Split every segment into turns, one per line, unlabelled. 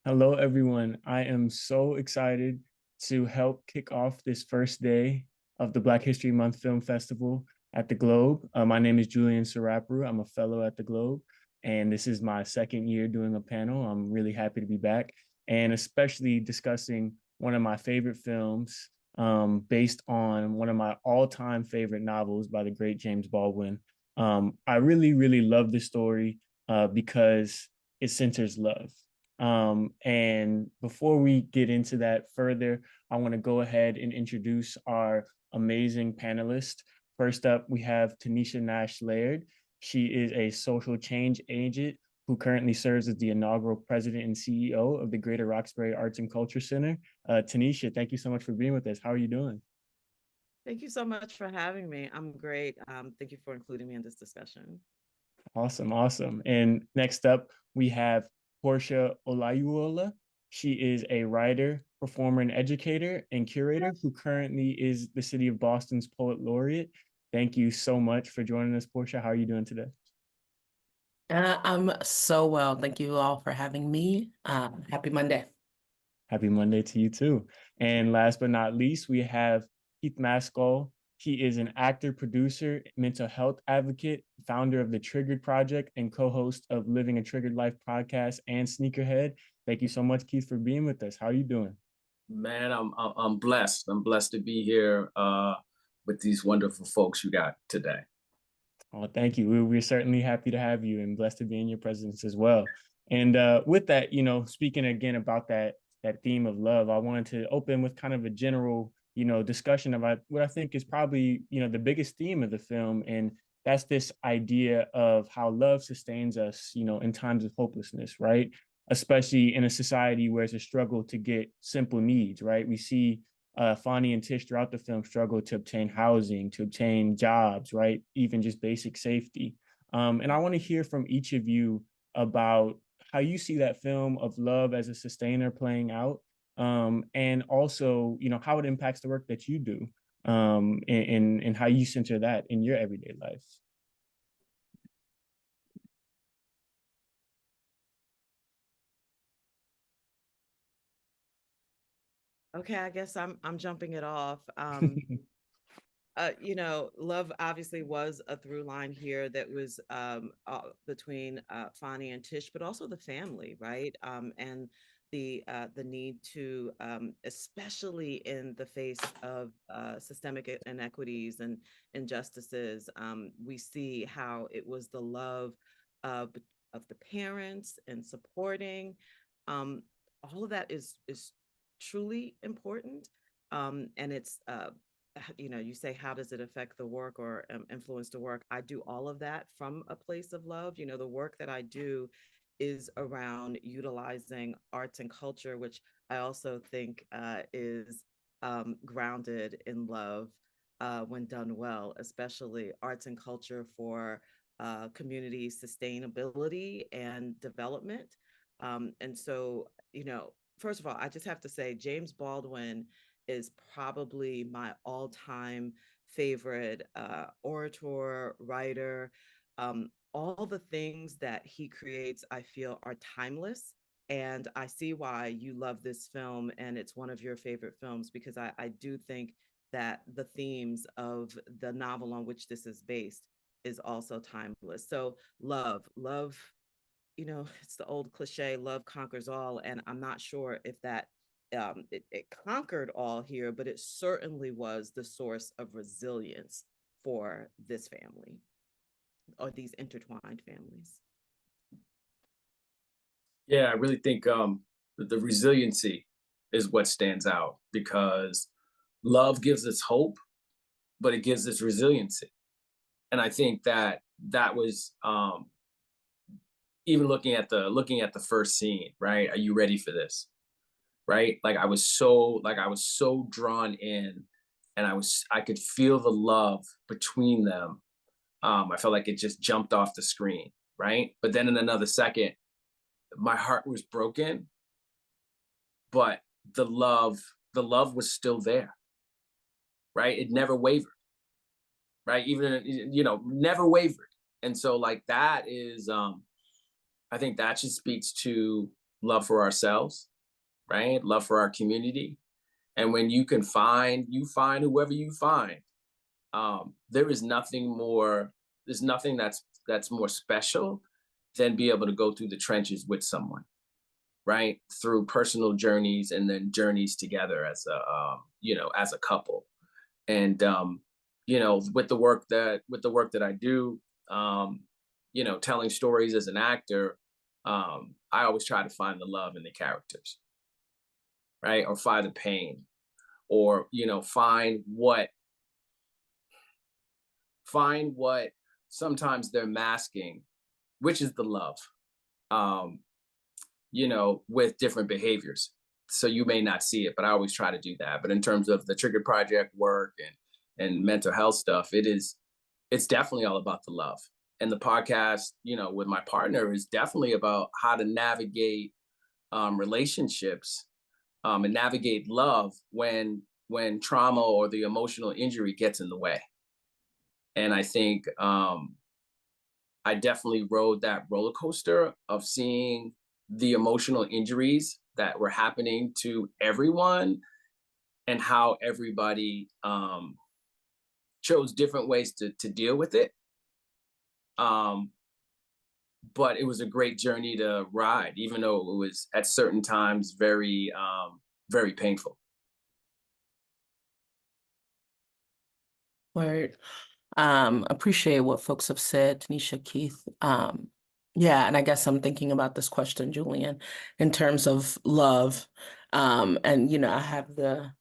Hello, everyone. I am so excited to help kick off this first day of the Black History Month Film Festival at the Globe. My name is Julian Sarapru. I'm a fellow at the Globe, and this is my second year doing a panel. I'm really happy to be back, and especially discussing one of my favorite films based on one of my all-time favorite novels by the great James Baldwin. I really, really love this story because it centers love. And before we get into that further, I want to go ahead and introduce our amazing panelists. First up, we have Tanisha Nash Laird. She is a social change agent who currently serves as the inaugural president and CEO of the Greater Roxbury Arts and Culture Center. Tanisha, thank you so much for being with us. How are you doing?
Thank you so much for having me. I'm great. Thank you for including me in this discussion.
Awesome, awesome. And next up, we have Portia Olayuola. She is a writer, performer, and educator and curator who currently is the City of Boston's Poet Laureate. Thank you so much for joining us, Portia. How are you doing today?
I'm so well. Thank you all for having me. Happy Monday.
Happy Monday to you too. And last but not least, we have Keith Maskell. He is an actor, producer, mental health advocate, founder of the Triggered Project, and co-host of Living a Triggered Life podcast and Sneakerhead. Thank you so much, Keith, for being with us. How are you doing?
Man, I'm blessed. I'm blessed to be here with these wonderful folks you got today.
Oh, thank you. We're certainly happy to have you and blessed to be in your presence as well. And with that, speaking again about that theme of love, I wanted to open with kind of a general, discussion about what I think is probably, the biggest theme of the film, and that's this idea of how love sustains us, in times of hopelessness, right? Especially in a society where it's a struggle to get simple needs, right? We see Fonnie and Tish throughout the film struggle to obtain housing, to obtain jobs, right? Even just basic safety. And I want to hear from each of you about how you see that film of love as a sustainer playing out, and also, how it impacts the work that you do, and how you center that in your everyday life.
Okay, I guess I'm jumping it off. Love obviously was a through line here that was between Fonnie and Tish, but also the family, right? And the need to, especially in the face of systemic inequities and injustices, we see how it was the love of of the parents and supporting. Um, all of that is truly important, and it's you say, how does it affect the work or influence the work? I do all of that from a place of love. The work that I do is around utilizing arts and culture, which I also think is grounded in love when done well, especially arts and culture for community sustainability and development. And so, first of all, I just have to say, James Baldwin is probably my all-time favorite orator, writer. All the things that he creates, I feel, are timeless. And I see why you love this film and it's one of your favorite films, because I do think that the themes of the novel on which this is based is also timeless. So love, it's the old cliche, love conquers all. And I'm not sure if that it conquered all here, but it certainly was the source of resilience for this family or these intertwined families.
Yeah, I really think the resiliency is what stands out because love gives us hope, but it gives us resiliency. And I think that was even looking at the first scene, right? Are you ready for this? Right? I was so drawn in, and I could feel the love between them. I felt like it just jumped off the screen, right? But then in another second, my heart was broken, but the love was still there, right? It never wavered, right? Even never wavered. And so like that is I think that just speaks to love for ourselves, right? Love for our community. And when you can find, you find whoever you find. There is nothing more, there's nothing that's more special than be able to go through the trenches with someone, right? Through personal journeys and then journeys together as a as a couple. And with the work that I do, telling stories as an actor, I always try to find the love in the characters, right? Or find the pain, or find what sometimes they're masking, which is the love, um, with different behaviors. So you may not see it, but I always try to do that. But in terms of the Trigger Project work and mental health stuff, it's definitely all about the love. And the podcast, with my partner, is definitely about how to navigate relationships, and navigate love when trauma or the emotional injury gets in the way. And I think I definitely rode that roller coaster of seeing the emotional injuries that were happening to everyone, and how everybody chose different ways to deal with it. Um, but it was a great journey to ride, even though it was at certain times very painful.
Word. Appreciate what folks have said, Tanisha, Keith. Yeah, and I guess I'm thinking about this question, Julian, in terms of love. And I have the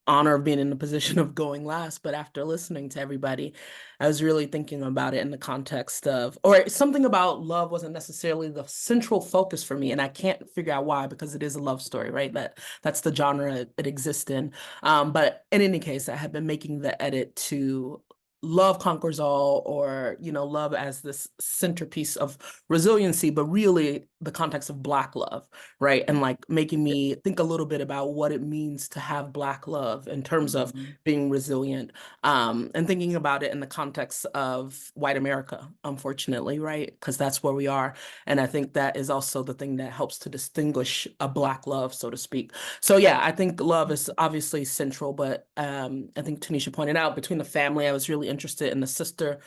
honor of being in the position of going last, but after listening to everybody, I was really thinking about it in the context of, or something about love wasn't necessarily the central focus for me, and I can't figure out why, because it is a love story, right? That's the genre it exists in. But in any case, I have been making the edit to love conquers all, or love as this centerpiece of resiliency, but really the context of Black love, right? And like making me think a little bit about what it means to have Black love in terms of being resilient, and thinking about it in the context of white America, unfortunately, right? Because that's where we are. And I think that is also the thing that helps to distinguish a Black love, so to speak. So yeah, I think love is obviously central, but I think Tanisha pointed out, between the family, I was really interested in the sister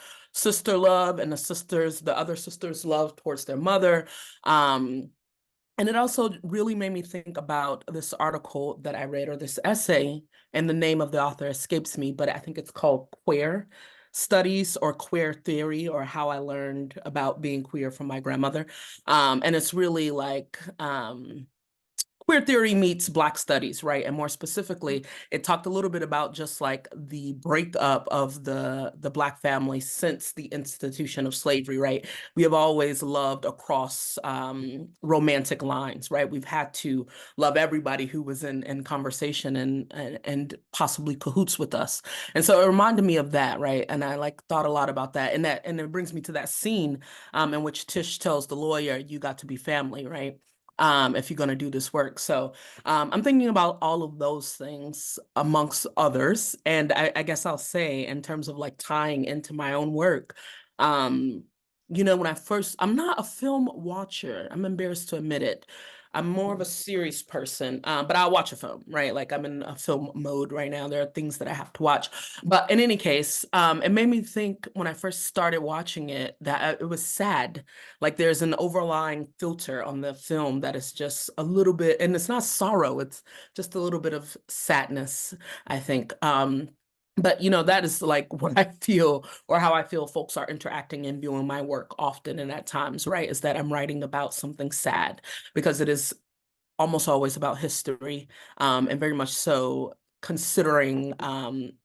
love, and the other sisters' love towards their mother. And it also really made me think about this article that I read, or this essay, and the name of the author escapes me, but I think it's called Queer Studies, or Queer Theory, or How I Learned About Being Queer from My Grandmother. And it's really like queer theory meets Black studies, right? And more specifically, it talked a little bit about just like the breakup of the Black family since the institution of slavery, right? We have always loved across romantic lines, right? We've had to love everybody who was in conversation and possibly cahoots with us. And so it reminded me of that, right? And I like thought a lot about that. And it brings me to that scene in which Tish tells the lawyer, "You got to be family," right? If you're going to do this work. So I'm thinking about all of those things amongst others. And I guess I'll say, in terms of like tying into my own work, when I'm not a film watcher. I'm embarrassed to admit it. I'm more of a series person, but I'll watch a film, right? Like I'm in a film mode right now. There are things that I have to watch. But in any case, it made me think when I first started watching it that it was sad. Like there's an overlying filter on the film that is just a little bit, and it's not sorrow, it's just a little bit of sadness, I think. But that is like what I feel, or how I feel folks are interacting and viewing my work often and at times, right? Is that I'm writing about something sad, because it is almost always about history, and very much so considering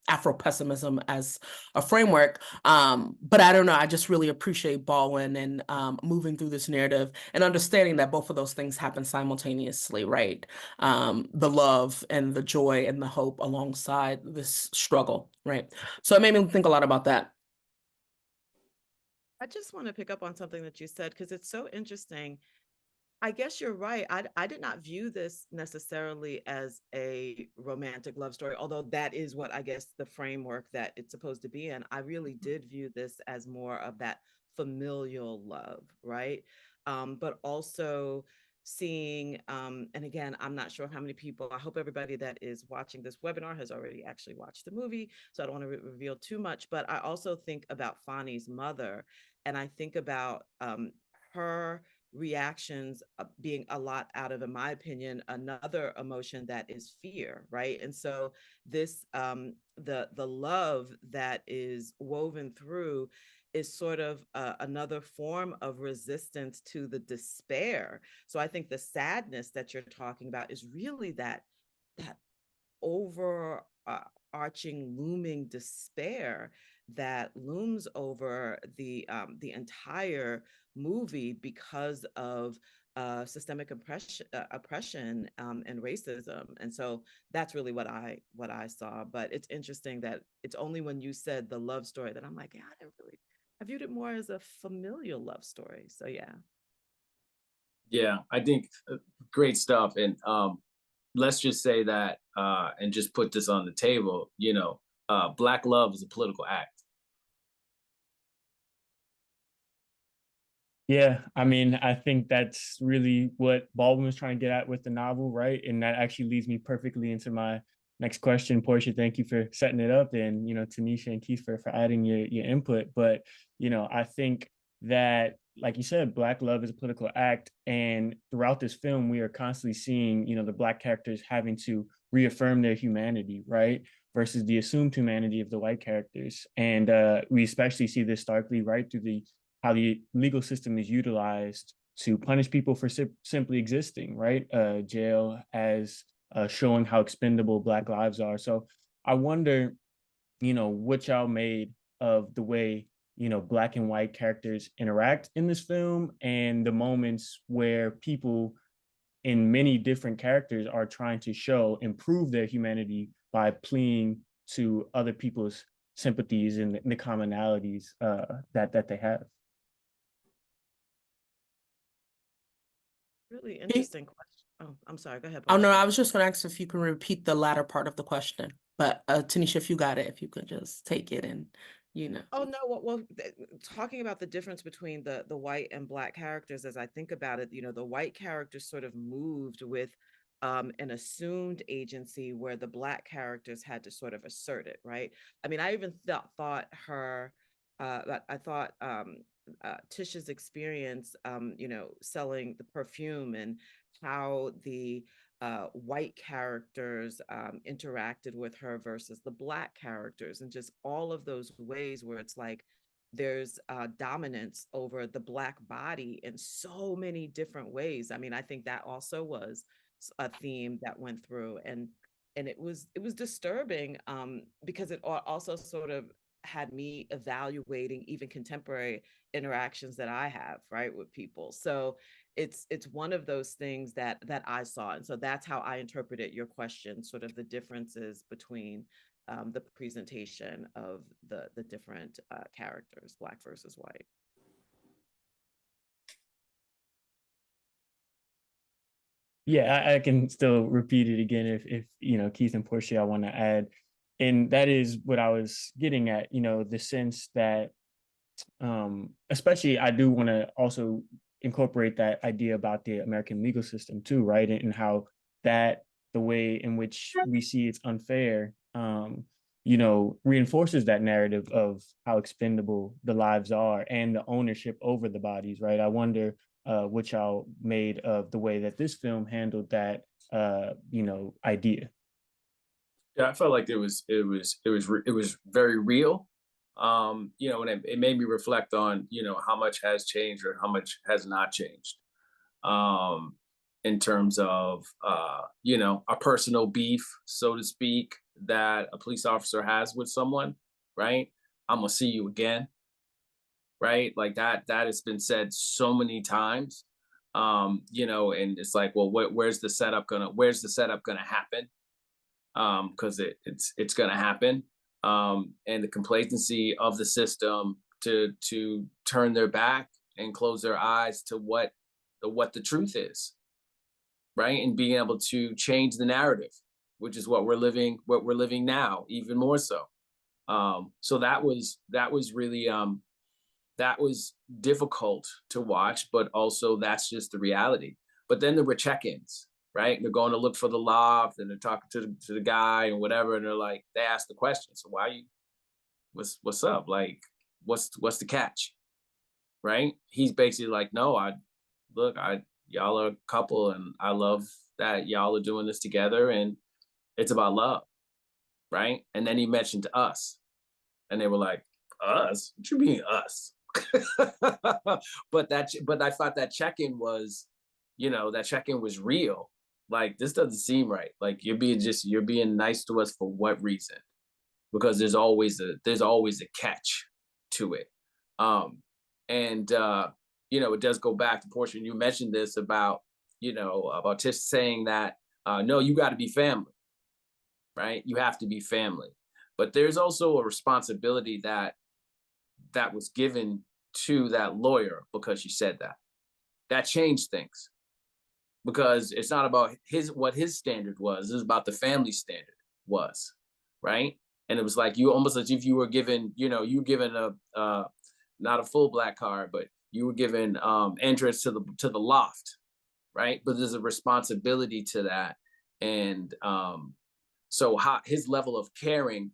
Afro-pessimism as a framework. But I don't know, I just really appreciate Baldwin and moving through this narrative and understanding that both of those things happen simultaneously, right? The love and the joy and the hope alongside this struggle, right? So it made me think a lot about that.
I just want to pick up on something that you said, because it's so interesting. I guess you're right. I did not view this necessarily as a romantic love story, although that is what I guess the framework that it's supposed to be in. I really did view this as more of that familial love, right? But also seeing, and again, I'm not sure how many people, I hope everybody that is watching this webinar has already actually watched the movie, so I don't want to reveal too much, but I also think about Fonny's mother, and I think about her reactions being a lot out of, in my opinion, another emotion that is fear, right? And so this, the love that is woven through is sort of another form of resistance to the despair. So I think the sadness that you're talking about is really that overarching looming despair that looms over the entire movie because of systemic oppression and racism. And so that's really what I saw. But it's interesting that it's only when you said the love story that I'm like, yeah, I viewed it more as a familial love story. So yeah.
Yeah, I think great stuff. And let's just say that, and just put this on the table, Black love is a political act.
Yeah, I mean, I think that's really what Baldwin was trying to get at with the novel, right? And that actually leads me perfectly into my next question. Portia, thank you for setting it up, and Tanisha and Keith for adding your input. But I think that, like you said, Black love is a political act, and throughout this film, we are constantly seeing the Black characters having to reaffirm their humanity, right? Versus the assumed humanity of the white characters. And we especially see this starkly right through how the legal system is utilized to punish people for simply existing, right? Jail as showing how expendable Black lives are. So I wonder, what y'all made of the way, Black and white characters interact in this film, and the moments where people in many different characters are trying to improve their humanity by pleading to other people's sympathies and the commonalities that they have.
Really interesting question. Oh, I'm sorry. Go ahead,
Oh, no,
Portia.
I was just going to ask if you can repeat the latter part of the question. But Tanisha, if you got it, if you could just take it and,
Oh no, well, talking about the difference between the white and Black characters, as I think about it, the white characters sort of moved with an assumed agency where the Black characters had to sort of assert it, right? I mean, I even thought her, I thought Tisha's experience, selling the perfume and how the white characters interacted with her versus the Black characters, and just all of those ways where it's like there's dominance over the Black body in so many different ways. I mean, I think that also was a theme that went through, and it was disturbing because it also sort of had me evaluating even contemporary interactions that I have, right, with people. So it's one of those things that I saw, and so that's how I interpreted your question, sort of the differences between the presentation of the different characters, Black versus white.
Yeah, I can still repeat it again if Keith and Portia want to add. And that is what I was getting at, the sense that especially I do want to also incorporate that idea about the American legal system too, right? And how that the way in which we see it's unfair, reinforces that narrative of how expendable the lives are and the ownership over the bodies, right? I wonder what y'all made of the way that this film handled that, idea.
Yeah, I felt like it was very real. And it made me reflect on, how much has changed or how much has not changed. Um, in terms of a personal beef, so to speak, that a police officer has with someone, right? I'm gonna see you again, right? Like that has been said so many times. And it's like, well, where's the setup gonna happen? Because it's going to happen. And the complacency of the system to turn their back and close their eyes to what the truth is, right? And being able to change the narrative, which is what we're living now, even more so. So that was really that was difficult to watch, but also that's just the reality. But then there were check-ins, right? They're going to look for the loft and they're talking to the guy and whatever, and they're like, they ask the question, so why you, what's up? Like, what's the catch? Right? He's basically like, no, y'all are a couple and I love that y'all are doing this together and it's about love, right? And then he mentioned us and they were like, us? What you mean us? But I thought that check-in was, that check-in was real. Like, this doesn't seem right. Like, you're being nice to us for what reason? Because there's always a catch to it. And it does go back to Portia. You mentioned this about Tish saying that no, you got to be family, right? You have to be family. But there's also a responsibility that was given to that lawyer because she said that. That changed things because it's not about what his standard was. It's about the family standard was, right? And it was like you almost as if you were given, you given a not a full black card, but you were given entrance to the loft, right? But there's a responsibility to that, and so his level of caring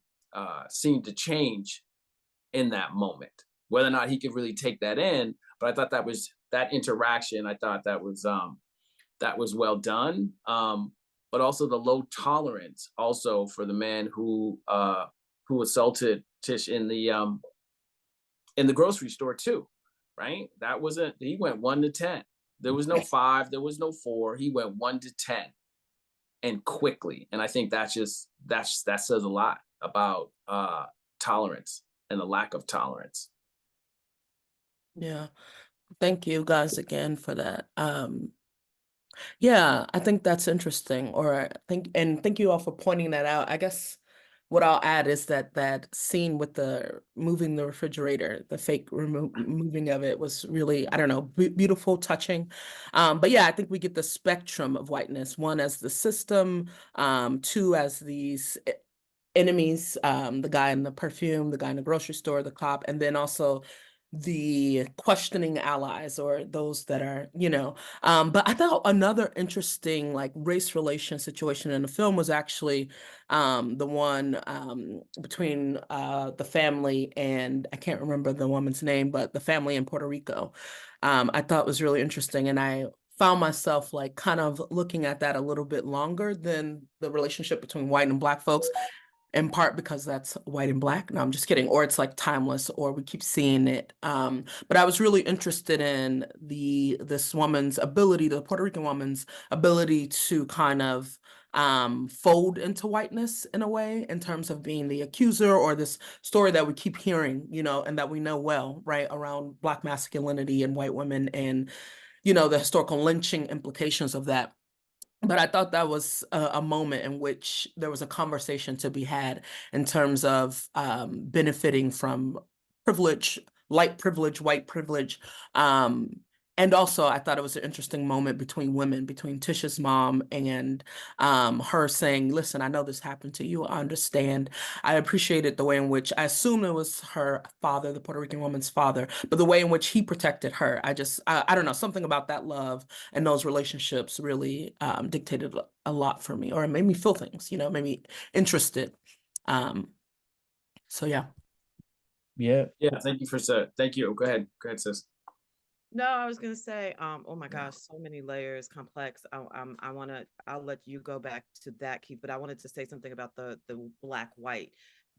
seemed to change in that moment. Whether or not he could really take that in, but I thought that interaction. I thought that was well done. But also the low tolerance, also for the man who assaulted Tish in the grocery store too, right? He went 1 to 10. There was no 5, there was no 4. He went 1 to 10 and quickly. And I think that says a lot about tolerance and the lack of tolerance.
Yeah. Thank you guys again for that. Yeah, I think that's interesting. Thank you all for pointing that out. I guess what I'll add is that scene with the moving the refrigerator, the fake moving of it was really, I don't know, beautiful, touching. But yeah, I think we get the spectrum of whiteness, one as the system, two as these enemies, the guy in the perfume, the guy in the grocery store, the cop, and then also the questioning allies or those that are, but I thought another interesting like race relation situation in the film was actually the one between the family and I can't remember the woman's name, but the family in Puerto Rico. I thought was really interesting, and I found myself like kind of looking at that a little bit longer than the relationship between white and black folks, in part because that's white and black. No, I'm just kidding. Or it's like timeless, or we keep seeing it. But I was really interested in this woman's ability, the Puerto Rican woman's ability to kind of fold into whiteness in a way, in terms of being the accuser, or this story that we keep hearing, and that we know well, right, around black masculinity and white women, and the historical lynching implications of that. But I thought that was a moment in which there was a conversation to be had in terms of benefiting from privilege, light privilege, white privilege. And also, I thought it was an interesting moment between women, between Tisha's mom and her saying, listen, I know this happened to you. I understand. I appreciated the way in which, I assume it was her father, the Puerto Rican woman's father, but the way in which he protected her. I don't know, something about that love and those relationships really dictated a lot for me, or it made me feel things, made me interested. So yeah.
Yeah.
Thank you. Go ahead, sis.
No, I was gonna say, oh my gosh, so many layers, complex. I'll let you go back to that, Keith, but I wanted to say something about the black white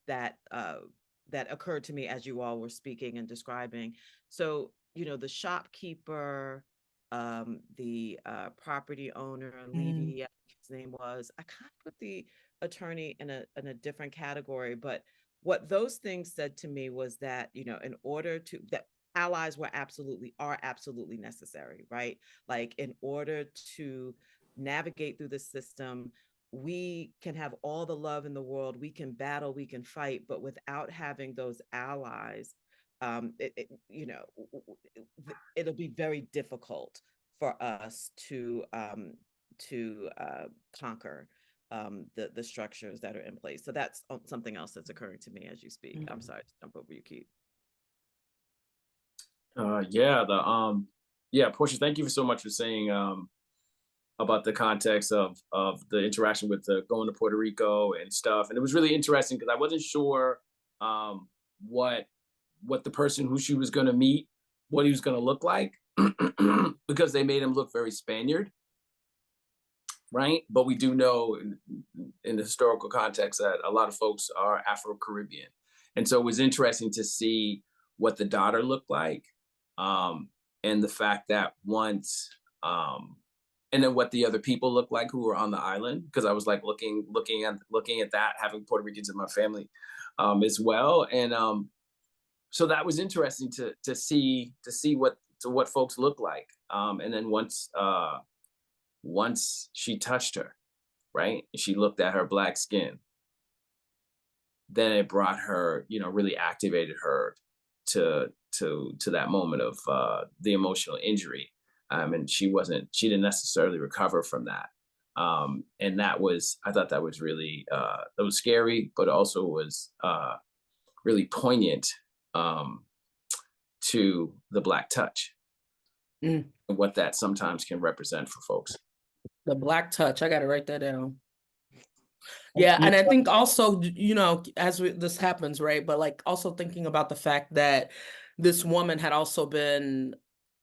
that that occurred to me as you all were speaking and describing. So, the shopkeeper, the property owner, Levy, I think his name was. I kind of put the attorney in a different category, but what those things said to me was that, in order to that allies are absolutely necessary, right? Like, in order to navigate through the system, we can have all the love in the world, we can battle, we can fight, but without having those allies, it'll be very difficult for us to conquer the structures that are in place. So that's something else that's occurring to me as you speak. I'm sorry to jump over you, Keith.
Portia, thank you so much for saying about the context of the interaction with the going to Puerto Rico and stuff. And it was really interesting because I wasn't sure um, what the person who she was going to meet, what he was going to look like, because they made him look very Spaniard, right? But we do know in the historical context that a lot of folks are Afro-Caribbean. And so it was interesting to see what the daughter looked like, and the fact that once, and then what the other people looked like who were on the island, because I was like looking at that, having Puerto Ricans in my family as well. And so that was interesting to see what folks look like. And then once she touched her, right, and she looked at her black skin, then it brought her, really activated her to that moment of the emotional injury. And she didn't necessarily recover from that. And I thought that was really, that was scary, but also was really poignant to the Black touch
Mm,
and what that sometimes can represent for folks.
the Black touch. I got to write that down. Yeah, and I think also, this happens, right? But like also thinking about the fact that this woman had also been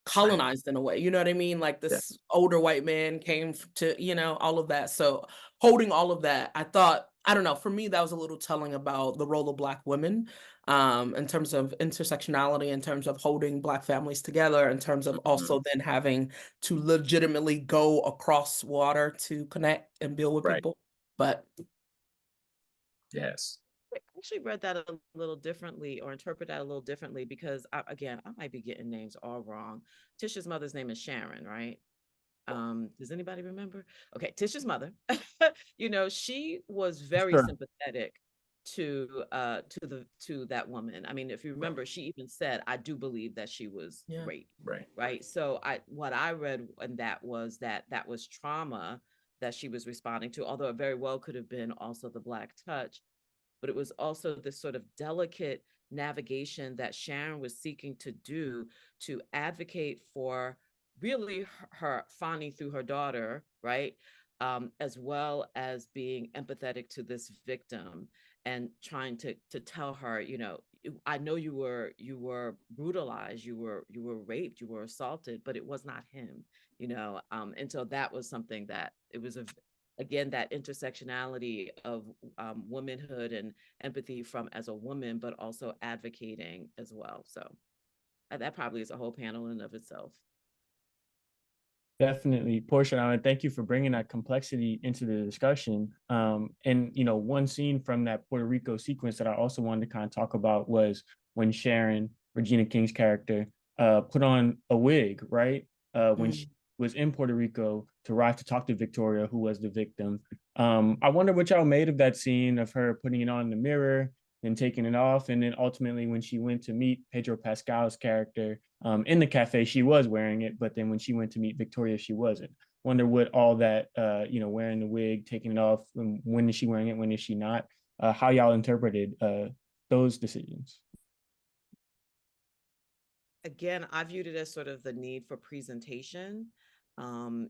colonized in a way, you know what I mean? Like
Yeah.
this older white man came to, all of that. So holding all of that, I thought, I don't know, for me, that was a little telling about the role of Black women, in terms of intersectionality, in terms of holding Black families together, in terms of also then having to legitimately go across water to connect and build with
Right.
people. But
Yes.
I actually read that a little differently or interpret that a little differently because again, I might be getting names all wrong. Tisha's mother's name is Sharon, right? Does anybody remember? Okay, Tisha's mother, she was very
Sure.
sympathetic to that woman. I mean, if you remember, she even said, I do believe that she was
Yeah.
raped.
Right.
Right. So what I read and that was trauma that she was responding to, although it very well could have been also the Black touch, but it was also this sort of delicate navigation that Sharon was seeking to do to advocate for really her Fani through her daughter, right? As well as being empathetic to this victim and trying to tell her, I know you were brutalized, you were raped, you were assaulted, but it was not him, and so that was something that it was again, that intersectionality of womanhood and empathy from as a woman, but also advocating as well. So that probably is a whole panel in and of itself.
Definitely, Portia, and thank you for bringing that complexity into the discussion. And one scene from that Puerto Rico sequence that I also wanted to kind of talk about was when Sharon, Regina King's character, put on a wig, right? When she was in Puerto Rico to arrive to talk to Victoria, who was the victim. I wonder what y'all made of that scene of her putting it on in the mirror and taking it off, and then ultimately when she went to meet Pedro Pascal's character in the cafe, she was wearing it, but then when she went to meet Victoria, she wasn't. Wonder what all that, wearing the wig, taking it off, when is she wearing it, when is she not? How y'all interpreted those decisions?
Again, I viewed it as sort of the need for presentation.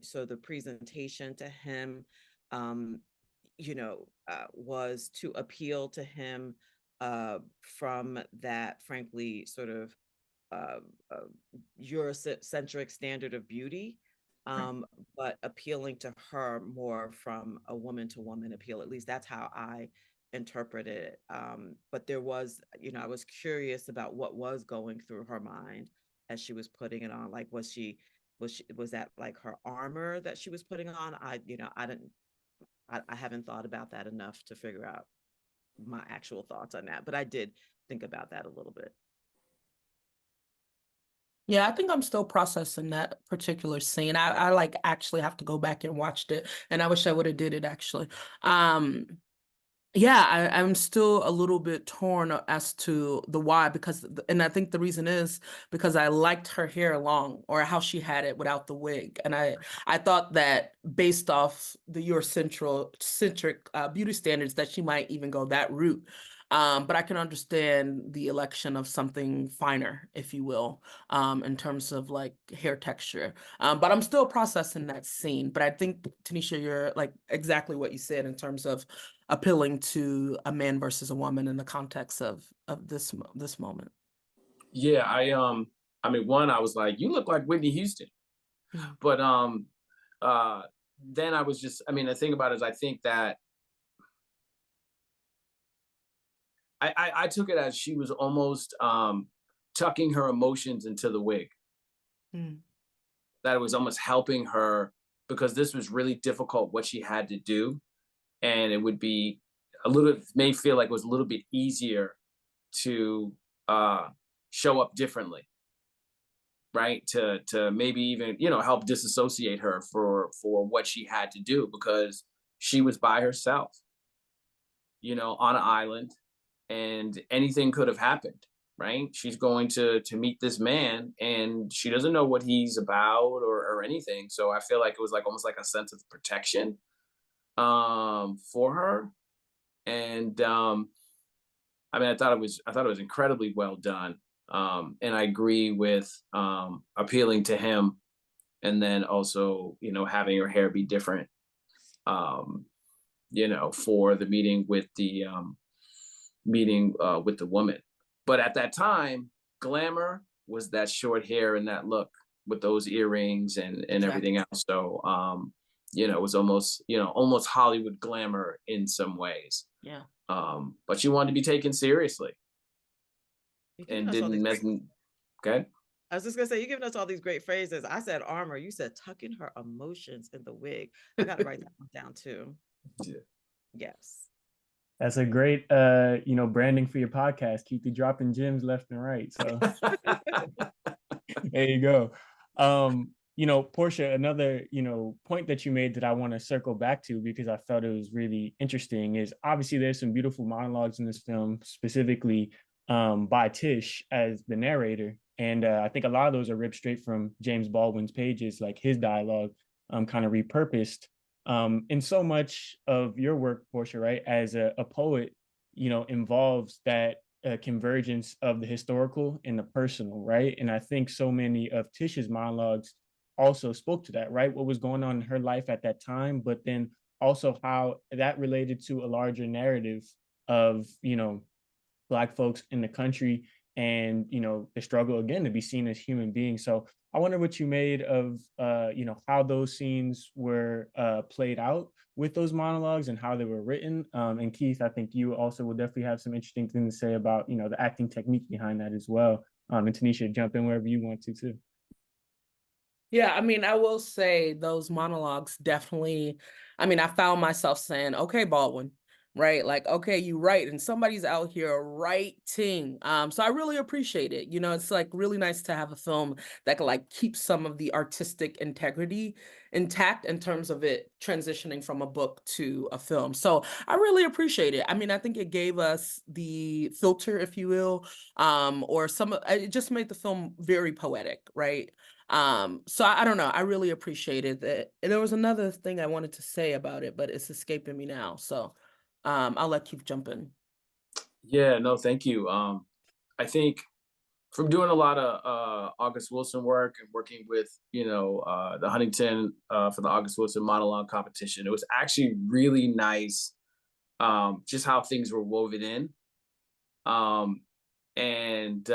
So the presentation to him, was to appeal to him from that, frankly, sort of uh, uh, Eurocentric standard of beauty, but appealing to her more from a woman to woman appeal. At least that's how I interpret it. But there was, I was curious about what was going through her mind as she was putting it on. Like, was that like her armor that she was putting on? I haven't thought about that enough to figure out my actual thoughts on that, but I did think about that a little bit.
Yeah, I think I'm still processing that particular scene. I like actually have to go back and watch it, and I wish I would have did it actually. Yeah, I'm still a little bit torn as to the why, because, and I think the reason is because I liked her hair long, or how she had it without the wig, and I thought that based off the Eurocentric beauty standards that she might even go that route. But I can understand the election of something finer, if you will, in terms of like hair texture. But I'm still processing that scene. But I think, Tanisha, you're like exactly what you said in terms of appealing to a man versus a woman in the context of this moment.
Yeah, I mean, one, I was like, you look like Whitney Houston.
Mm.
But uh then I was just, I mean, the thing about it is I think that I took it as she was almost tucking her emotions into the wig.
Mm.
That it was almost helping her because this was really difficult what she had to do. And it would be a little, it may feel like it was a little bit easier to show up differently, right? To maybe even, you know, help disassociate her for what she had to do because she was by herself, you know, on an island, and anything could have happened, right? She's going to meet this man and she doesn't know what he's about or anything. So I feel like it was like almost like a sense of protection for her. And I mean, I thought it was incredibly well done. And I agree with appealing to him, and then also, you know, having her hair be different, um, you know, for the meeting with the woman. But at that time, glamour was that short hair and that look with those earrings and everything
Exactly.
else. So you know, it was almost, you know, almost Hollywood glamour in some ways.
Yeah.
But she wanted to be taken seriously
You're giving
and
us all
didn't
these
mess.
great.
Okay.
I was just gonna say, you're giving us all these great phrases. I said armor. You said tucking her emotions in the wig. I got to write that one down too.
Yeah.
Yes.
That's a great you know, branding for your podcast. Keep you dropping gems left and right. So there you go. You know, Portia, another, you know, point that you made that I want to circle back to because I felt it was really interesting is obviously there's some beautiful monologues in this film, specifically by Tish as the narrator. And I think a lot of those are ripped straight from James Baldwin's pages, like his dialogue, kind of repurposed. And so much of your work, Portia, right, as a poet, you know, involves that convergence of the historical and the personal, right? And I think so many of Tish's monologues also spoke to that, right? What was going on in her life at that time, but then also how that related to a larger narrative of, you know, Black folks in the country and, you know, the struggle again to be seen as human beings. So I wonder what you made of, you know, how those scenes were played out with those monologues and how they were written. And Keith, I think you also will definitely have some interesting things to say about, you know, the acting technique behind that as well. And Tanisha, jump in wherever you want to too.
Yeah, I mean, I will say those monologues definitely, I mean, I found myself saying, okay, Baldwin, right? Like, okay, you write, and somebody's out here writing. So I really appreciate it. You know, it's like really nice to have a film that can like keep some of the artistic integrity intact in terms of it transitioning from a book to a film. So I really appreciate it. I mean, I think it gave us the filter, if you will, or it just made the film very poetic, right? So I don't know. I really appreciated that. And there was another thing I wanted to say about it, but it's escaping me now. So I'll let Keith jump in.
Yeah, no, thank you. I think from doing a lot of August Wilson work and working with, you know, the Huntington for the August Wilson monologue competition, it was actually really nice, just how things were woven in. Um, and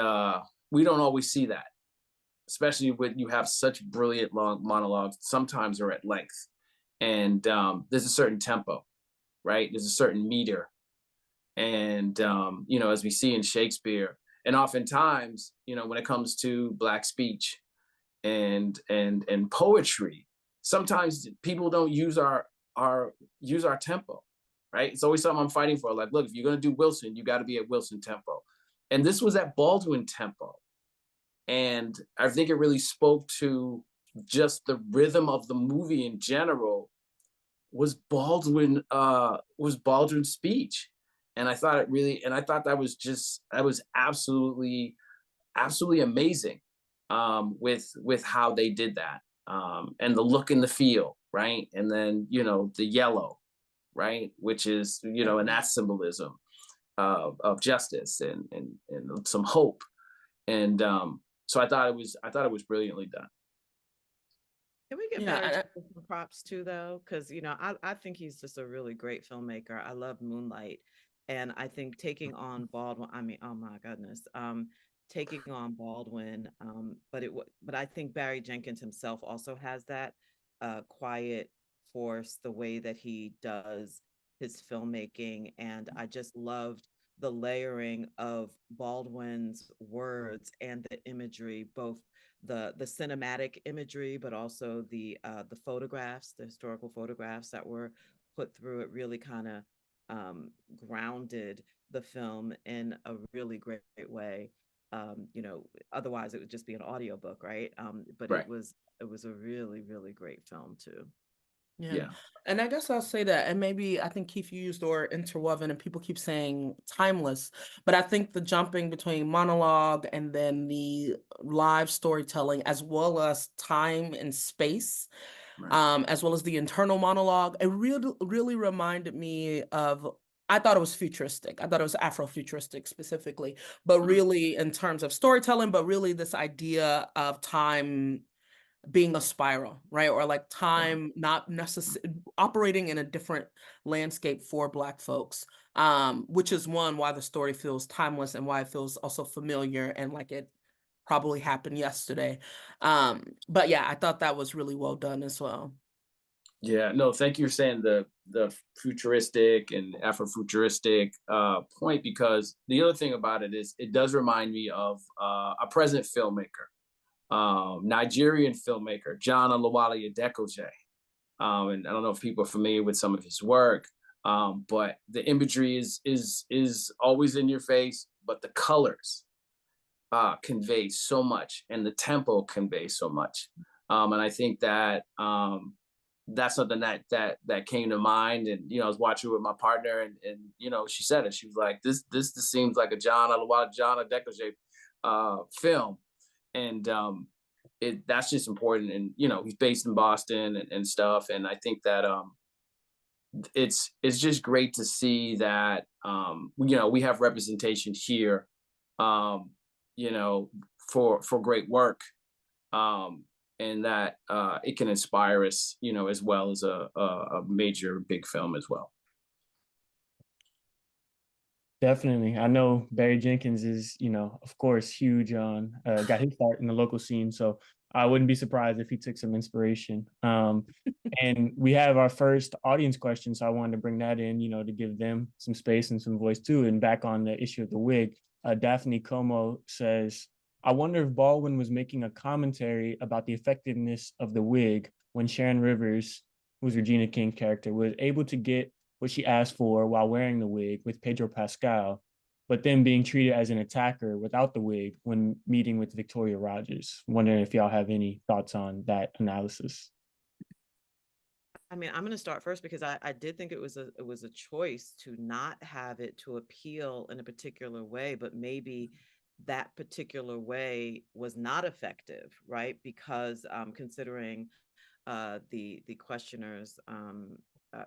we don't always see that, especially when you have such brilliant long monologues. Sometimes are at length, and there's a certain tempo, right? There's a certain meter, and you know, as we see in Shakespeare, and oftentimes, you know, when it comes to Black speech and poetry, sometimes people don't use our tempo, right? It's always something I'm fighting for. Like, look, if you're gonna do Wilson, you got to be at Wilson tempo, and this was at Baldwin tempo, and I think it really spoke to just the rhythm of the movie in general. Was Baldwin's speech, and I thought it really, and I thought that was absolutely amazing, with how they did that, and the look and the feel, right, and then, you know, the yellow, right, which is, you know, and that symbolism, of justice and some hope. And so I thought it was brilliantly done.
Can we get
Yeah,
Barry Jenkins some props too, though? Because, you know, I think he's just a really great filmmaker. I love Moonlight. And I think taking on Baldwin, I mean, oh my goodness, taking on Baldwin, but I think Barry Jenkins himself also has that quiet force, the way that he does his filmmaking. And I just loved the layering of Baldwin's words and the imagery, both the cinematic imagery, but also the photographs, the historical photographs that were put through. It really kind of grounded the film in a really great way. You know, otherwise it would just be an audiobook, right? But
Right.
it was a really, really great film too.
yeah.
Yeah.
And I guess I'll say that, and maybe I think Keith, you used the word interwoven, and people keep saying timeless, but I think the jumping between monologue and then the live storytelling, as well as time and space,
Right.
as well as the internal monologue, it really reminded me of. I thought it was futuristic. I thought it was Afrofuturistic specifically, but
Mhm.
really in terms of storytelling, but really this idea of time being a spiral, right? Or like time not necessarily operating in a different landscape for Black folks, which is one why the story feels timeless and why it feels also familiar and like it probably happened yesterday. But yeah, I thought that was really well done as well.
Yeah, no, thank you for saying the futuristic and Afrofuturistic point, because the other thing about it is it does remind me of a present filmmaker, Nigerian filmmaker John Olawale Adekoje. And I don't know if people are familiar with some of his work, but the imagery is always in your face, but the colors convey so much, and the tempo conveys so much. And I think that that's something that came to mind. And I was watching with my partner, and she said it. She was like, "This seems like a John Adekoje film," and that's just important. And he's based in Boston and stuff. And I think that it's just great to see that we have representation here, um, for great work, um, and that it can inspire us, as well as a major big film as well.
Definitely. I know Barry Jenkins is, of course, huge on, got his start in the local scene. So I wouldn't be surprised if he took some inspiration. And we have our first audience question. So I wanted to bring that in, to give them some space and some voice too. And back on the issue of the wig, Daphne Como says, I wonder if Baldwin was making a commentary about the effectiveness of the wig when Sharon Rivers, who's Regina King's character, was able to get what she asked for while wearing the wig with Pedro Pascal, but then being treated as an attacker without the wig when meeting with Victoria Rogers. Wondering if y'all have any thoughts on that analysis.
I mean, I'm going to start first because I did think it was a choice to not have it to appeal in a particular way, but maybe that particular way was not effective, right? Because considering the questioner's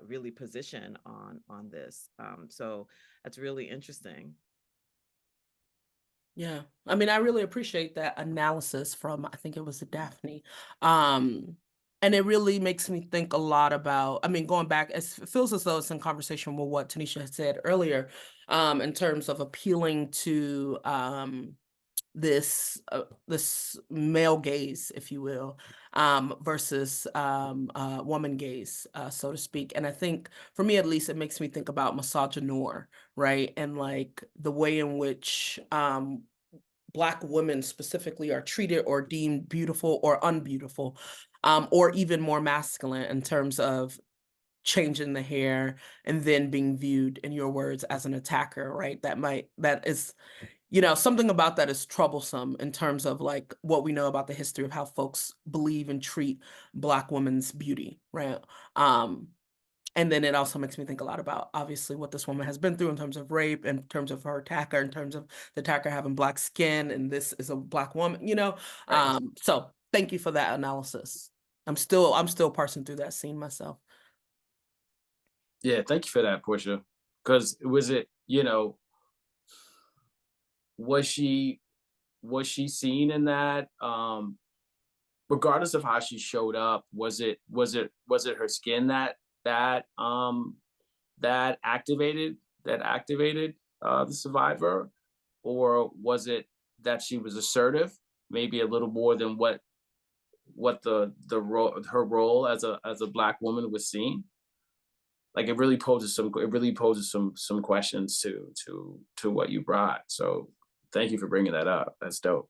really position on this, so that's really interesting.
Yeah. I mean, I really appreciate that analysis from, I think it was Daphne. Um, and it really makes me think a lot about, I mean, going back, it feels as though it's in conversation with what Tanisha had said earlier, in terms of appealing to this male gaze, if you will, versus woman gaze, so to speak. And I think for me, at least, it makes me think about misogynoir, right? And like the way in which Black women specifically are treated or deemed beautiful or unbeautiful, or even more masculine in terms of changing the hair and then being viewed, in your words, as an attacker, right? That is, something about that is troublesome in terms of like what we know about the history of how folks believe and treat Black women's beauty, right? And then it also makes me think a lot about obviously what this woman has been through in terms of rape, in terms of her attacker, in terms of the attacker having Black skin, and this is a Black woman,
Right.
So thank you for that analysis. I'm still parsing through that scene myself.
Yeah, thank you for that, Portia. Because was it, was she seen in that? Regardless of how she showed up, was it her skin that activated the survivor, or was it that she was assertive, maybe a little more than what the role her role as a Black woman was seen? Like it really poses some questions to what you brought. So thank you for bringing that up. That's dope.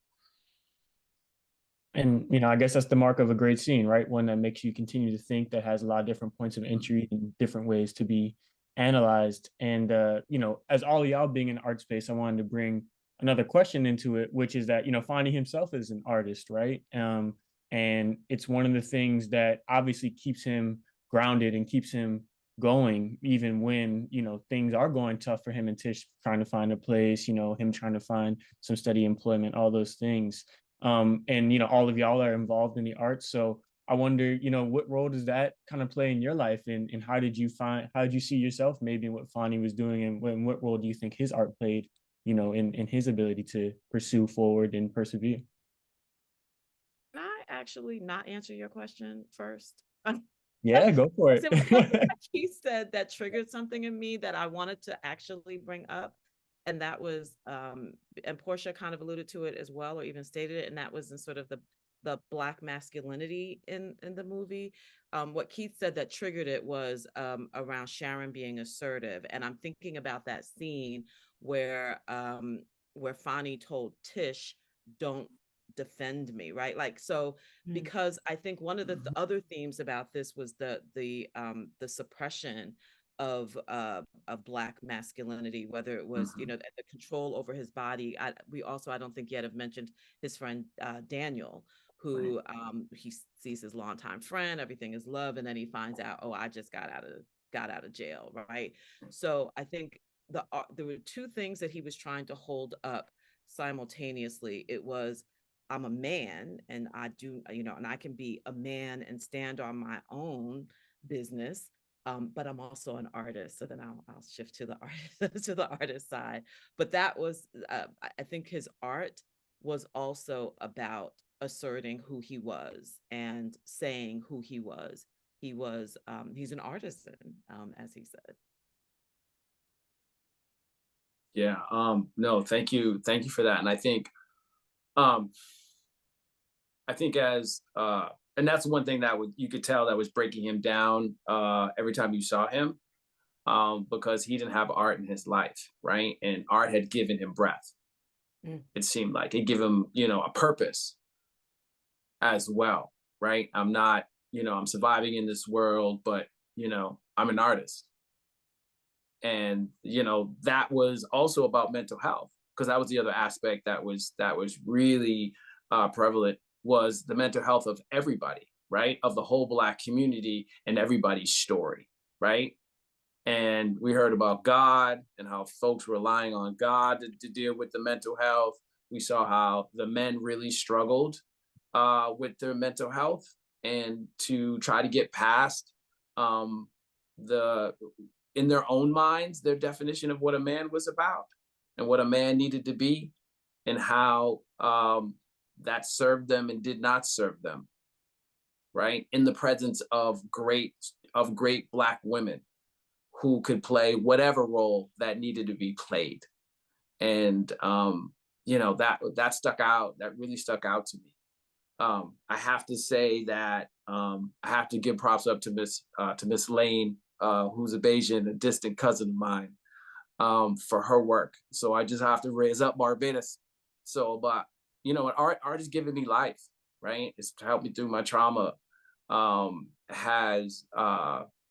And I guess that's the mark of a great scene, right? One that makes you continue to think, that has a lot of different points of entry and different ways to be analyzed. And as all y'all being in art space, I wanted to bring another question into it, which is that Fonny himself is an artist, right? And it's one of the things that obviously keeps him grounded and keeps him going, even when things are going tough for him and Tish trying to find a place, him trying to find some steady employment, all those things. And all of y'all are involved in the arts, so I wonder what role does that kind of play in your life, and how did you see yourself maybe in what Fonny was doing, and what role do you think his art played in his ability to pursue forward and persevere?
Can I actually not answer your question first?
Yeah, go for
There was something
it.
that he said that triggered something in me that I wanted to actually bring up. And that was, and Portia kind of alluded to it as well, or even stated it, and that was in sort of the Black masculinity in the movie. What Keith said that triggered it was around Sharon being assertive. And I'm thinking about that scene where Fonny told Tish, "Don't defend me," right? Like, so because I think one of the other themes about this was the suppression of Black masculinity, whether it was the control over his body. I don't think yet have mentioned his friend Daniel, who he sees his longtime friend, everything is love, and then he finds out, oh, I just got out of jail, right? So I think there were two things that he was trying to hold up simultaneously. It was, I'm a man, and I do, and I can be a man and stand on my own business. But I'm also an artist, so then I'll shift to the artist to the artist side. But that was, I think, his art was also about asserting who he was and saying who he was. He's an artisan, as he said.
Yeah. No, thank you for that. And um I think as and that's one thing that you could tell that was breaking him down every time you saw him, because he didn't have art in his life, right? And art had given him breath. It seemed like it gave him, a purpose as well, right? I'm not, I'm surviving in this world, but I'm an artist. And that was also about mental health, because that was the other aspect that was really prevalent, was the mental health of everybody, right? Of the whole Black community and everybody's story, right? And we heard about God and how folks were relying on God to deal with the mental health. We saw how the men really struggled with their mental health, and to try to get past the in their own minds their definition of what a man was about and what a man needed to be, and how that served them and did not serve them, right? In the presence of great Black women who could play whatever role that needed to be played. And that stuck out. That really stuck out to me. I have to say that I have to give props up to Miss Lane, who's a Bayesian, a distant cousin of mine, for her work. So I just have to raise up Barbados. So, but art has given me life, right? It's helped me through my trauma. Has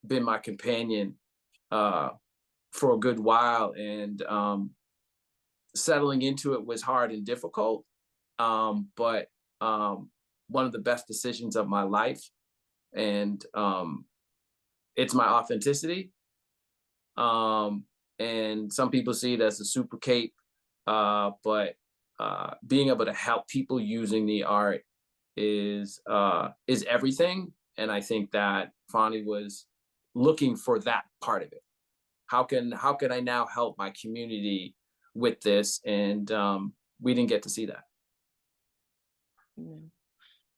been my companion for a good while, and settling into it was hard and difficult, but one of the best decisions of my life. And it's my authenticity. And some people see it as a super cape, but being able to help people using the art is everything. And I think that Fonny was looking for that part of it. How can I now help my community with this, and we didn't get to see that.
Yeah.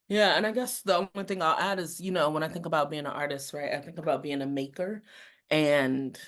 Yeah, and I guess the only thing I'll add is, when I think about being an artist, right, I think about being a maker and,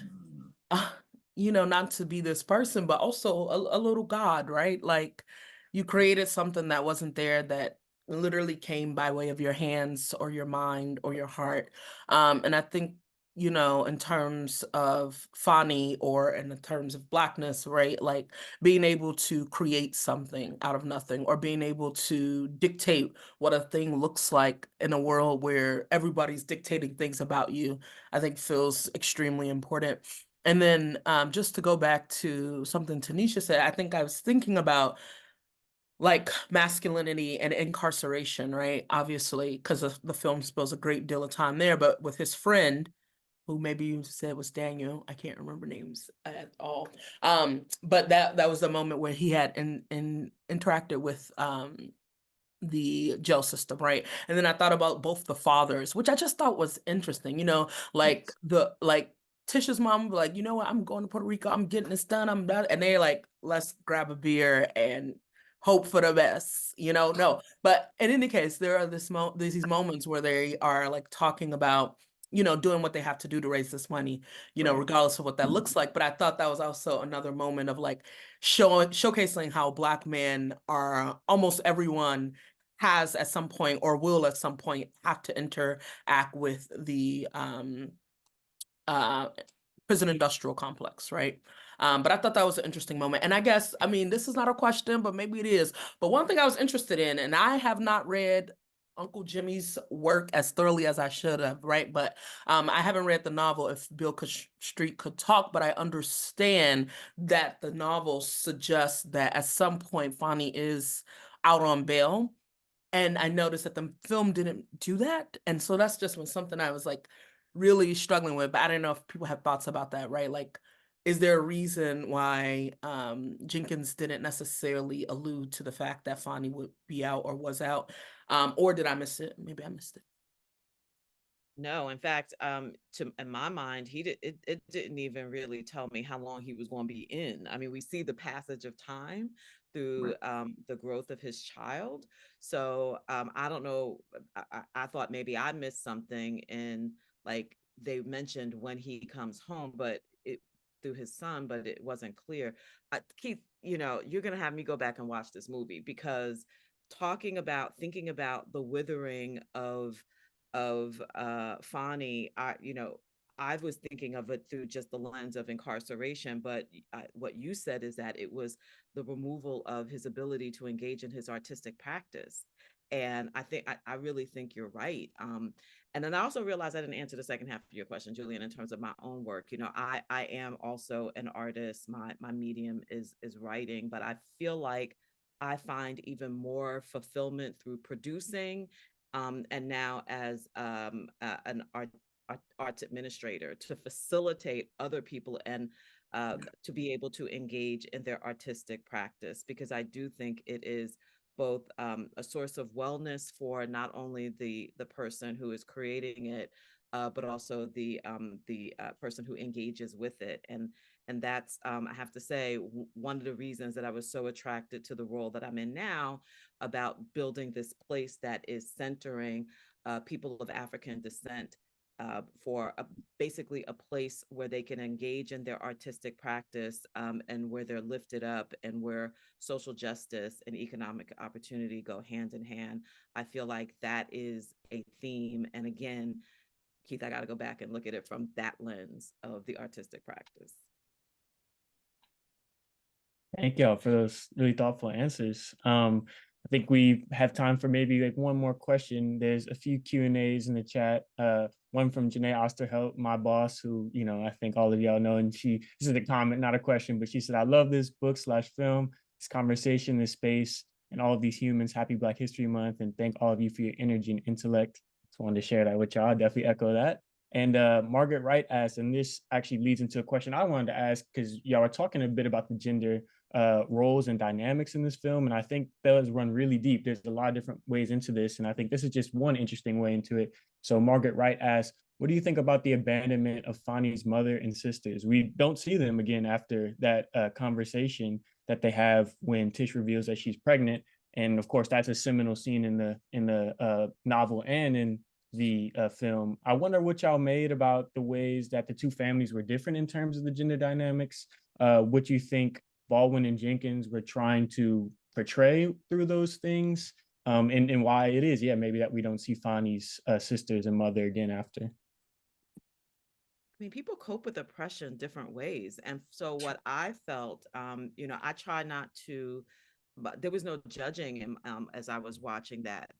uh, not to be this person, but also a little God, right? Like you created something that wasn't there that literally came by way of your hands or your mind or your heart. And I think, in terms of Fani or in the terms of Blackness, right? Like being able to create something out of nothing or being able to dictate what a thing looks like in a world where everybody's dictating things about you, I think feels extremely important. And then just to go back to something Tanisha said, I think I was thinking about like masculinity and incarceration, right? Obviously, because the film spends a great deal of time there, but with his friend, who maybe you said was Daniel, I can't remember names at all. But that was the moment where he had interacted with the jail system, right? And then I thought about both the fathers, which I just thought was interesting, like Tisha's mom would be like, you know what, I'm going to Puerto Rico, I'm getting this done, I'm done. And they're like, let's grab a beer and hope for the best, no. But in any case, there are there's these moments where they are like talking about, doing what they have to do to raise this money,
Right.
regardless of what that looks like. But I thought that was also another moment of like showcasing how Black men are almost everyone has at some point or will at some point have to interact with the uh, prison industrial complex, right? But I thought that was an interesting moment. And I guess, I mean, this is not a question, but maybe it is. But one thing I was interested in, and I have not read Uncle Jimmy's work as thoroughly as I should have, right? But I haven't read the novel If Beale Street Could Talk, but I understand that the novel suggests that at some point Fonnie is out on bail. And I noticed that the film didn't do that. And so that's just something I was like really struggling with. But I don't know if people have thoughts about that, right? Like, is there a reason why Jenkins didn't necessarily allude to the fact that Fonnie would be out or was out? Or did I miss it? Maybe I missed it.
No, in fact, in my mind, it didn't even really tell me how long he was going to be in. I mean, we see the passage of time through the growth of his child. So I don't know. I thought maybe I missed something in like they mentioned when he comes home, but it through his son, but it wasn't clear. Keith, you're gonna have me go back and watch this movie because thinking about the withering of Fani, I was thinking of it through just the lens of incarceration, but what you said is that it was the removal of his ability to engage in his artistic practice. And I really think you're right. And then I also realized I didn't answer the second half of your question, Julian, in terms of my own work. I am also an artist. My medium is writing, but I feel like I find even more fulfillment through producing, and now as an arts administrator to facilitate other people and to be able to engage in their artistic practice, because I do think it is both a source of wellness for not only the person who is creating it, but also the person who engages with it. And that's I have to say one of the reasons that I was so attracted to the role that I'm in now, about building this place that is centering people of African descent, for basically a place where they can engage in their artistic practice, and where they're lifted up, and where social justice and economic opportunity go hand in hand. I feel like that is a theme. And again, Keith, I got to go back and look at it from that lens of the artistic practice.
Thank y'all for those really thoughtful answers. I think we have time for maybe like one more question. There's a few Q&As in the chat. One from Janae Osterhout, my boss, who, I think all of y'all know, and this is a comment, not a question, but she said, I love this book/film, this conversation, this space, and all of these humans. Happy Black History Month, and thank all of you for your energy and intellect. Just wanted to share that with y'all. I definitely echo that. And Margaret Wright asked, and this actually leads into a question I wanted to ask, because y'all were talking a bit about the gender roles and dynamics in this film, and I think those run really deep. There's a lot of different ways into this, and I think this is just one interesting way into it. So Margaret Wright asks, what do you think about the abandonment of Fonny's mother and sisters? We don't see them again after that conversation that they have when Tish reveals that she's pregnant, and of course that's a seminal scene in the novel and in the film. I wonder what y'all made about the ways that the two families were different in terms of the gender dynamics. What you think Baldwin and Jenkins were trying to portray through those things, and why it is, yeah, maybe that we don't see Fonny's sisters and mother again after.
I mean, people cope with oppression different ways. And so what I felt, I try not to, but there was no judging as I was watching that,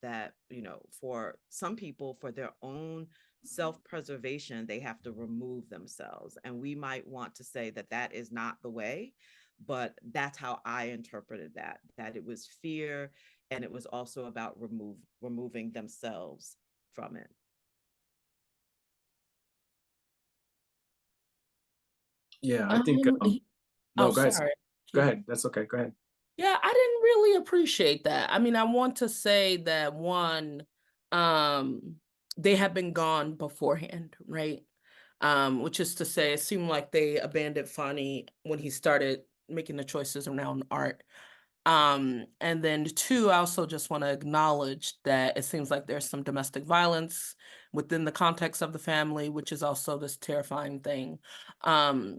for some people, for their own self-preservation, they have to remove themselves. And we might want to say that that is not the way, but that's how I interpreted that it was fear, and it was also about removing themselves from it.
Yeah, I think no,
Oh,
go ahead.
sorry.
Go ahead. That's okay. Go ahead.
Yeah, I didn't really appreciate that. I mean, I want to say that one, um, they had been gone beforehand, right? Which is to say, it seemed like they abandoned Fonny when he started making the choices around art. And then two, I also just want to acknowledge that it seems like there's some domestic violence within the context of the family, which is also this terrifying thing. Um,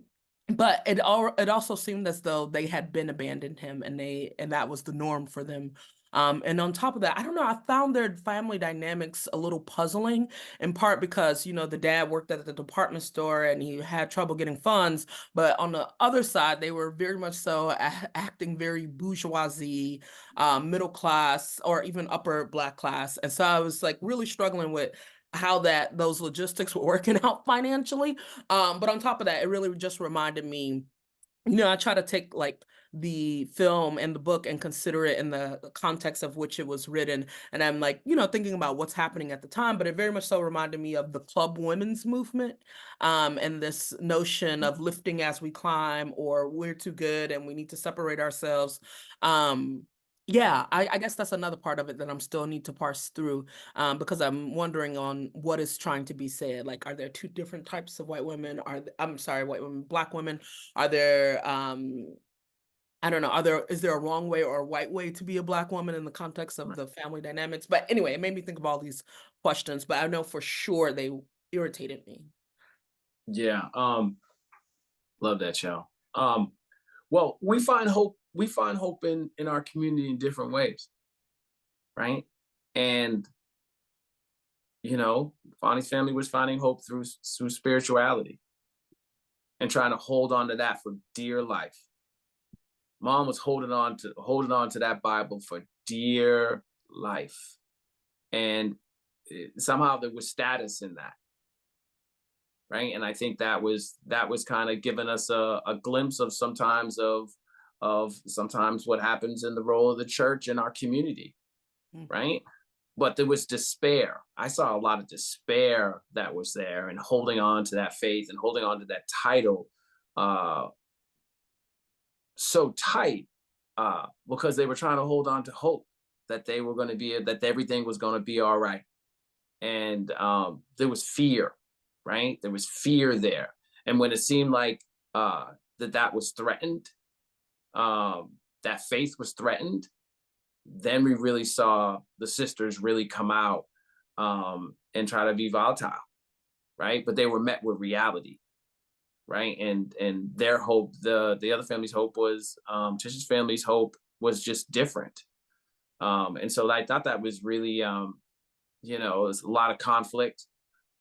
but it also seemed as though they had been abandoned him, and that was the norm for them. And on top of that, I don't know, I found their family dynamics a little puzzling, in part because, the dad worked at the department store and he had trouble getting funds. But on the other side, they were very much so acting very bourgeoisie, middle class, or even upper Black class. And so I was like really struggling with how those logistics were working out financially. But on top of that, it really just reminded me, I try to take like the film and the book and consider it in the context of which it was written. And I'm like, thinking about what's happening at the time, but it very much so reminded me of the club women's movement, and this notion of lifting as we climb, or we're too good and we need to separate ourselves. Yeah, I guess that's another part of it that I'm still need to parse through, because I'm wondering on what is trying to be said. Like, are there two different types of white women? I'm sorry, white women, Black women? Are there, I don't know, is there a wrong way or a right way to be a Black woman in the context of the family dynamics? But anyway, it made me think of all these questions, but I know for sure they irritated me.
Yeah. Love that show. Well, we find hope in our community in different ways, right? And Fonny's family was finding hope through spirituality and trying to hold on to that for dear life. Mom was holding on to that Bible for dear life, and somehow there was status in that, right? And I think that was kind of giving us a glimpse of sometimes what happens in the role of the church in our community, right? But there was despair. I saw a lot of despair that was there, and holding on to that faith and holding on to that title so tight, because they were trying to hold on to hope that they were going to be, that everything was going to be all right. And there was fear, right? There was fear there. And when it seemed like that was threatened, that faith was threatened, then we really saw the sisters really come out and try to be volatile, right? But they were met with reality, right? And their hope, the other family's hope was, Tish's family's hope was just different. And so I thought that was really, it was a lot of conflict.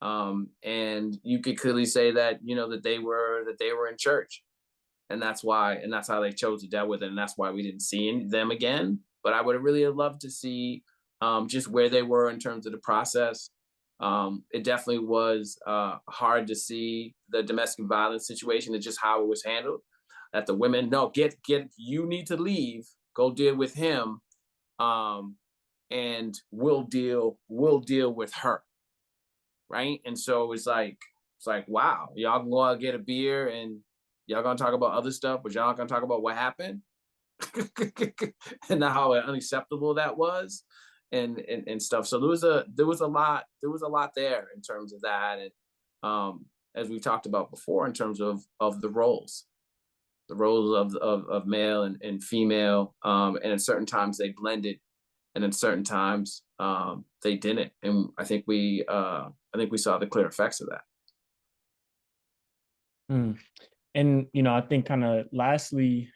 And you could clearly say that, that they were in church. And that's how they chose to deal with it. And that's why we didn't see them again. But I would have really loved to see just where they were in terms of the process. It definitely was hard to see the domestic violence situation and just how it was handled. That the women, no, you need to leave, go deal with him, and we'll deal with her, right? And so it's like, wow, y'all gonna get a beer and y'all gonna talk about other stuff, but y'all not gonna talk about what happened. and how unacceptable that was, and stuff. So there was a lot there in terms of that, and as we talked about before, in terms of the roles of male and female, and at certain times they blended, and at certain times they didn't, and I think we saw the clear effects of that.
Mm. And I think kind of lastly,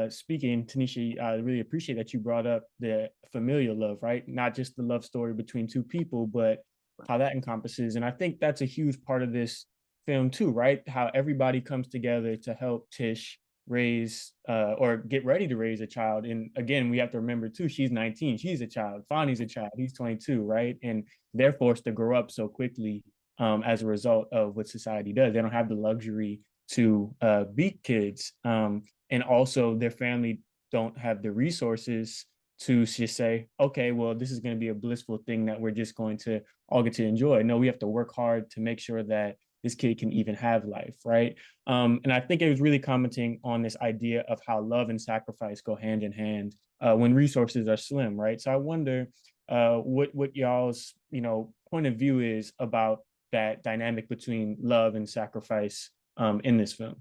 speaking, Tanisha, I really appreciate that you brought up the familial love, right? Not just the love story between two people, but how that encompasses. And I think that's a huge part of this film too, right? How everybody comes together to help Tish raise or get ready to raise a child. And again, we have to remember too, she's 19, she's a child, Fonny's a child, he's 22, right? And they're forced to grow up so quickly as a result of what society does. They don't have the luxury to beat kids, and also their family don't have the resources to just say, okay, well, this is going to be a blissful thing that we're just going to all get to enjoy. No, we have to work hard to make sure that this kid can even have life, right? And I think it was really commenting on this idea of how love and sacrifice go hand in hand when resources are slim, right? So I wonder what y'all's point of view is about that dynamic between love and sacrifice in this film.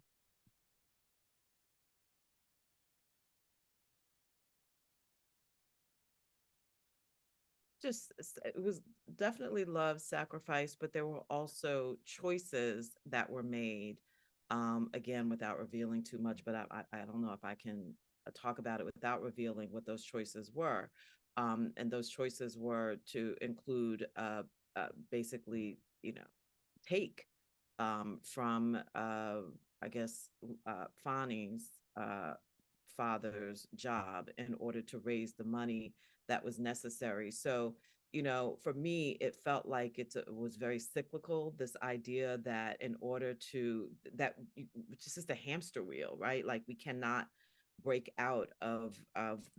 It was definitely love, sacrifice, but there were also choices that were made. Again, without revealing too much, but I don't know if I can talk about it without revealing what those choices were. And those choices were to include basically, take from I guess Fonny's father's job in order to raise the money that was necessary. So, for me, it felt like it was very cyclical. This idea that in order to which is just a hamster wheel, right? Like we cannot break out of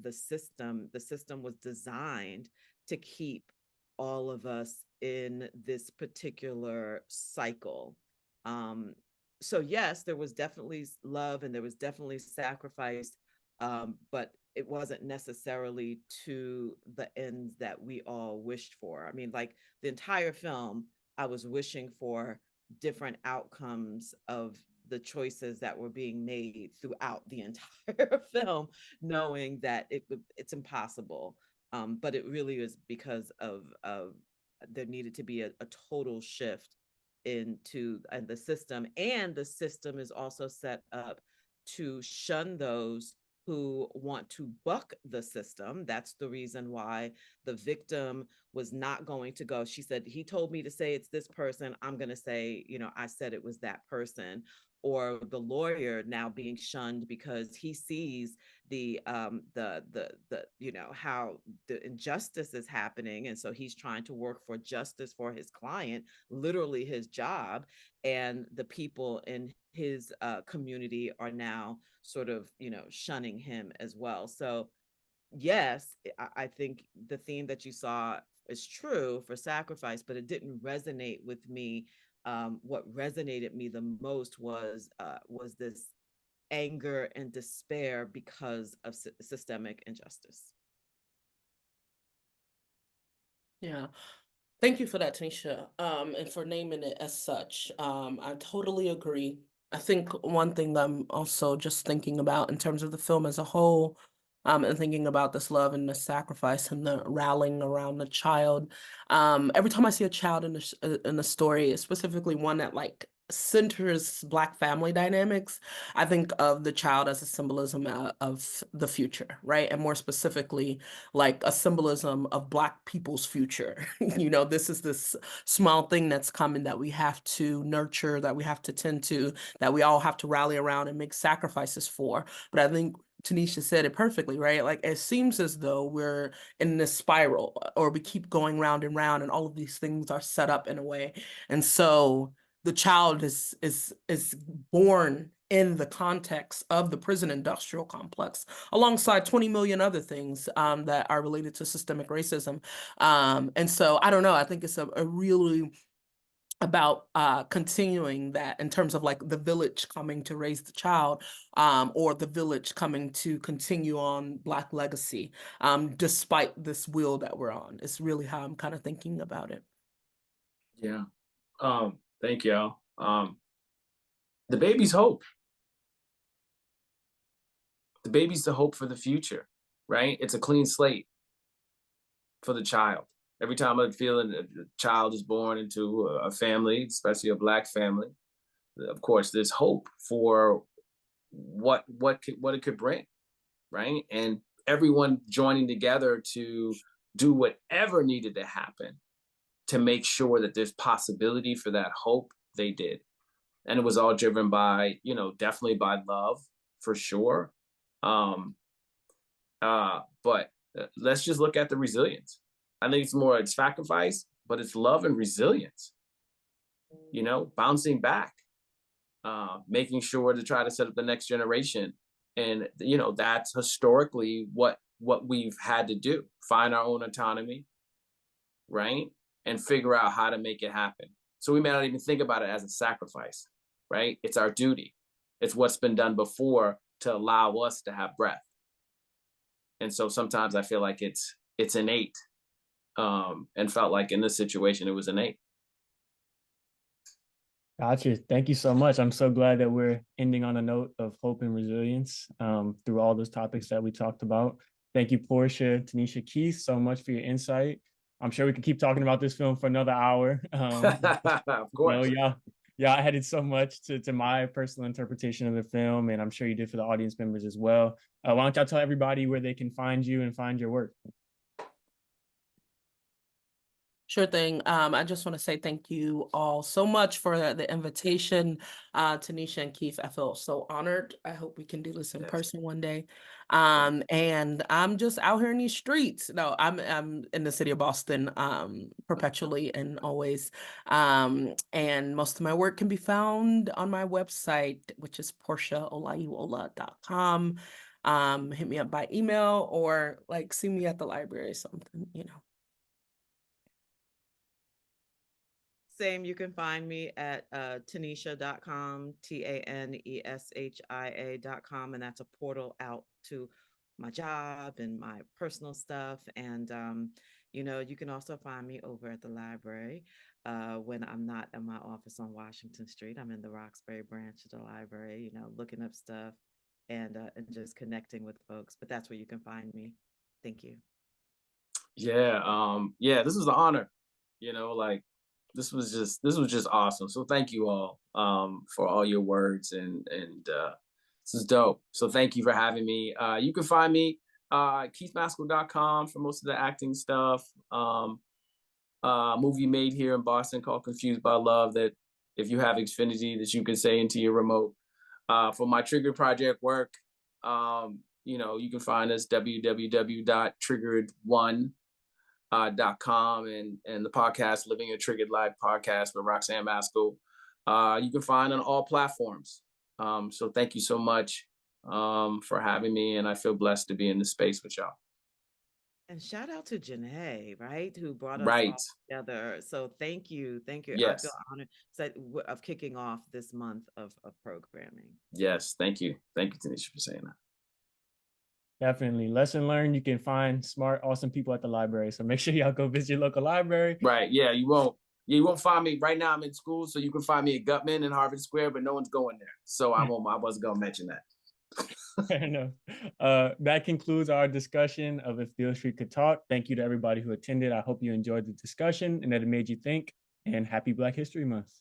the system. The system was designed to keep all of us in this particular cycle. Um, so yes, there was definitely love and there was definitely sacrifice, but it wasn't necessarily to the ends that we all wished for. I mean, like the entire film, I was wishing for different outcomes of the choices that were being made throughout the entire film, knowing that it's impossible. But it really is because of there needed to be a total shift into the system, and the system is also set up to shun those who want to buck the system. That's the reason why the victim was not going to go. She said, he told me to say it's this person. I'm going to say, I said it was that person. Or the lawyer now being shunned because he sees the how the injustice is happening, and so he's trying to work for justice for his client, literally his job, and the people in his community are now sort of shunning him as well. So yes, I think the theme that you saw is true for sacrifice, but it didn't resonate with me. What resonated me the most was this anger and despair because of systemic injustice.
Yeah. Thank you for that, Tanisha, and for naming it as such. I totally agree. I think one thing that I'm also just thinking about in terms of the film as a whole, and thinking about this love and the sacrifice and the rallying around the child. Every time I see a child in the story, specifically one that like centers Black family dynamics, I think of the child as a symbolism of the future, right? And more specifically, like a symbolism of Black people's future. This is this small thing that's coming that we have to nurture, that we have to tend to, that we all have to rally around and make sacrifices for. But I think Tanisha said it perfectly, right? Like it seems as though we're in this spiral, or we keep going round and round, and all of these things are set up in a way. And so the child is born in the context of the prison industrial complex, alongside 20 million other things that are related to systemic racism. And so I don't know, I think it's a really about continuing that in terms of like the village coming to raise the child, or the village coming to continue on Black legacy, despite this wheel that we're on. It's really how I'm kind of thinking about it.
Yeah. Thank y'all. The baby's hope. The baby's the hope for the future, right? It's a clean slate for the child. Every time I feel a child is born into a family, especially a Black family, of course, there's hope for what it could bring, right? And everyone joining together to do whatever needed to happen to make sure that there's possibility for that hope, they did. And it was all driven by, definitely by love, for sure. But let's just look at the resilience. I think it's sacrifice, but it's love and resilience, bouncing back, making sure to try to set up the next generation. And, that's historically what we've had to do, find our own autonomy, right? And figure out how to make it happen. So we may not even think about it as a sacrifice, right? It's our duty. It's what's been done before to allow us to have breath. And so sometimes I feel like it's innate, and felt like in this situation, it was innate.
Gotcha. Thank you so much. I'm so glad that we're ending on a note of hope and resilience, through all those topics that we talked about. Thank you, Portia, Tanisha, Keith, so much for your insight. I'm sure we could keep talking about this film for another hour.
Of course.
Y'all added so much to my personal interpretation of the film, and I'm sure you did for the audience members as well. Why don't y'all tell everybody where they can find you and find your work?
Sure thing. I just want to say thank you all so much for the invitation, Tanisha and Keith. I feel so honored. I hope we can do this in person one day. And I'm just out here in these streets. No, I'm in the city of Boston, perpetually and always. And most of my work can be found on my website, which is portiaolayuola.com. Hit me up by email or like see me at the library or something.
Same, you can find me at tanisha.com, TANESHIA.com, and that's a portal out to my job and my personal stuff. And, you can also find me over at the library when I'm not in my office on Washington Street. I'm in the Roxbury branch of the library, looking up stuff and just connecting with folks. But that's where you can find me. Thank you.
Yeah. This was an honor, like, this was just awesome. So thank you all for all your words, and this is dope. So thank you for having me. You can find me keithmaskell.com for most of the acting stuff. Movie made here in Boston called Confused by Love, that if you have Xfinity, that you can say into your remote. For my Triggered Project work, you can find us www.triggered1.com, and the podcast Living a Triggered Life podcast with Roxanne Maskell. You can find on all platforms. So thank you so much for having me, and I feel blessed to be in this space with y'all.
And shout out to Janae, right, who brought us
Right.
all together. So thank you.
Yes.
I feel honored of kicking off this month of programming.
Yes, thank you. Thank you, Tanisha, for saying that.
Definitely. Lesson learned. You can find smart, awesome people at the library. So make sure y'all go visit your local library.
Right. Yeah, you won't find me right now. I'm in school, so you can find me at Gutman and Harvard Square, but no one's going there. So I wasn't gonna mention that.
Fair enough. That concludes our discussion of If Beale Street Could Talk. Thank you to everybody who attended. I hope you enjoyed the discussion and that it made you think. And happy Black History Month.